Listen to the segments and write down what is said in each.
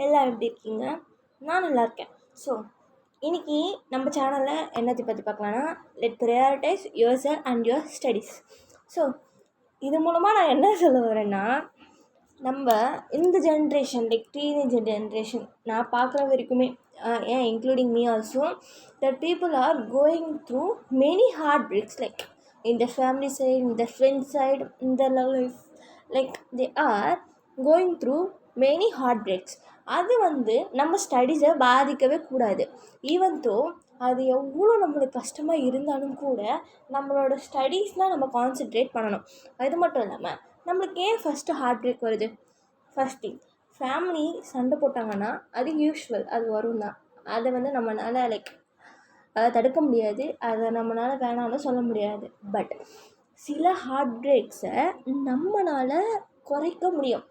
எல்லாம் எப்படி இருக்கீங்க? நான் நல்லா இருக்கேன். ஸோ இன்றைக்கி நம்ம சேனலில் என்னத்தை பற்றி பார்க்கலான்னா, let prioritise yourself and your studies. So இது மூலமாக நான் என்ன சொல்ல வரேன்னா, நம்ம இந்த ஜென்ரேஷன் லைக் டீனேஜ் ஜென்ரேஷன் நான் பார்க்குற வரைக்குமே ஏன் including me also, that people are going through many heart breaks like in the family side, in the friend side, in the love life, like they are going through many heartbreaks. அது நம்ம ஸ்டடீஸை பாதிக்கவே கூடாது. Even though அது எவ்வளோ நம்மளுக்கு கஷ்டமாக இருந்தாலும் கூட நம்மளோட ஸ்டடீஸ்லாம் நம்ம கான்சென்ட்ரேட் பண்ணணும். அது மட்டும் இல்லாமல் நம்மளுக்கு ஏன் ஃபஸ்ட்டு ஹார்ட் பிரேக் வருது? ஃபஸ்ட் திங், ஃபேமிலி சண்டை போட்டாங்கன்னா அது யூஷுவல், அது வரும் தான். அதை நம்மளால் லைக் அதை தடுக்க முடியாது, அதை நம்மளால் வேணாலும் சொல்ல முடியாது. பட் சில ஹார்ட் பிரேக்ஸை நம்மளால் குறைக்க முடியும்.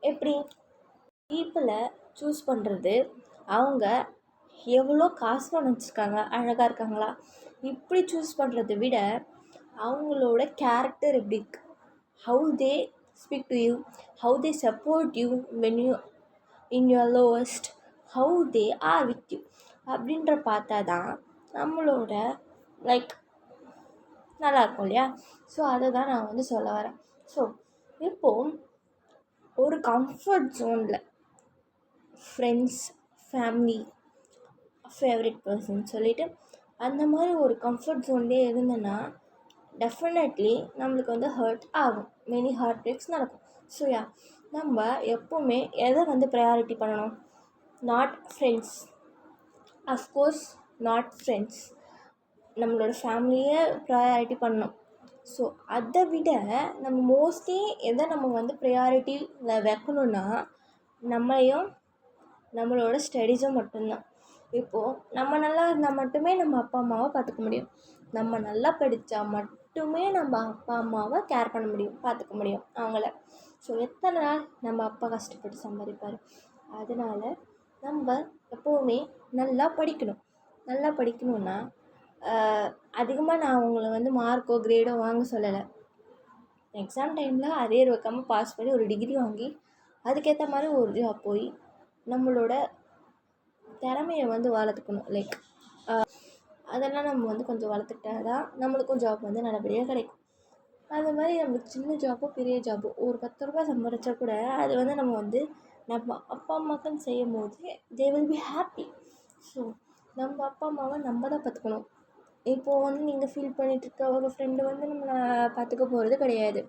எப்படி? பீப்புளை சூஸ் பண்ணுறது, அவங்க எவ்வளோ காசு பணம் வச்சுருக்காங்க, அழகாக இருக்காங்களா, இப்படி சூஸ் பண்ணுறதை விட அவங்களோட கேரக்டர் எப்படி இருக்கு, how they speak to you, how they support you when you in your lowest, how they are with you அப்படின்ற பார்த்தா தான் நம்மளோட லைக் நல்லாயிருக்கும் இல்லையா? ஸோ அதை தான் நான் சொல்ல வரேன். ஸோ இப்போது ஒரு கம்ஃபர்ட் ஜோனில் ஃப்ரெண்ட்ஸ், ஃபேமிலி, ஃபேவரட் பர்சன் சொல்லிவிட்டு அந்த மாதிரி ஒரு கம்ஃபர்ட் ஜோன்லேயே இருந்தேன்னா டெஃபினெட்லி நம்மளுக்கு ஹர்ட் ஆகும், மெனி ஹார்ட் பிரேக்ஸ் நடக்கும். ஸோ நம்ம எப்போவுமே எதை ப்ரையாரிட்டி பண்ணணும்? Not friends, of course not friends, நம்மளோட ஃபேமிலியை ப்ரையாரிட்டி பண்ணணும். ஸோ அதை விட நம்ம மோஸ்ட்லி எதை நம்ம ப்ரையாரிட்டியில் வைக்கணுன்னா நம்மளையும் நம்மளோட ஸ்டடீஸும் மட்டும்தான். இப்போது நம்ம நல்லா இருந்தால் மட்டுமே நம்ம அப்பா அம்மாவை பார்த்துக்க முடியும். நம்ம நல்லா படித்தா மட்டுமே நம்ம அப்பா அம்மாவை கேர் பண்ண முடியும், பார்த்துக்க முடியும் அவங்கள. ஸோ எத்தனை நாள் நம்ம அப்பா கஷ்டப்பட்டு சம்பாதிப்பார்? அதனால் நம்ம எப்போவுமே நல்லா படிக்கணும். நல்லா படிக்கணுன்னா அதிகமாக நான் அவங்கள மார்க்கோ கிரேடோ வாங்க சொல்லலை. எக்ஸாம் டைமில் அரியர் வைக்காமல் பாஸ் பண்ணி ஒரு டிகிரி வாங்கி அதுக்கேற்ற மாதிரி ஒரு ஜாப் போய் நம்மளோட திறமையை வளர்த்துக்கணும். லைக் அதெல்லாம் நம்ம கொஞ்சம் வளர்த்துக்கிட்டா தான் நம்மளுக்கும் ஜாப் நல்லபடியாக கிடைக்கும். அது மாதிரி நம்மளுக்கு சின்ன ஜாப்போ பெரிய ஜாப்போ ஒரு 10 ரூபா சம்பாதிச்சா கூட அது நம்ம அப்பா அம்மாக்குன்னு செய்யும் போது they will be happy. So நம்ம அப்பா அம்மாவை நம்ம தான் பார்த்துக்கணும். இப்போது நீங்கள் ஃபீல் பண்ணிகிட்ருக்க ஒரு ஃப்ரெண்டு நம்மளை பார்த்துக்க போகிறது கிடையாது.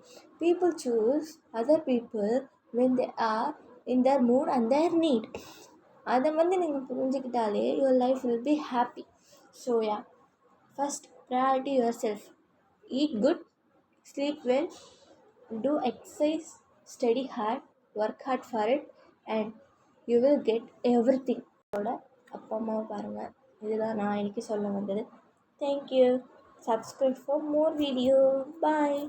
People choose other people when they are in their mood and their need. அதை நீங்கள் புரிஞ்சுக்கிட்டாலே your life will be happy. So first priority yourself. Eat good, sleep well, do exercise, study hard, work hard for it and you will get everything. அப்பா அம்மாவை பாருங்கள். இதுதான் நான் இன்றைக்கி சொல்ல வந்தது. Thank you. Subscribe for more video. Bye.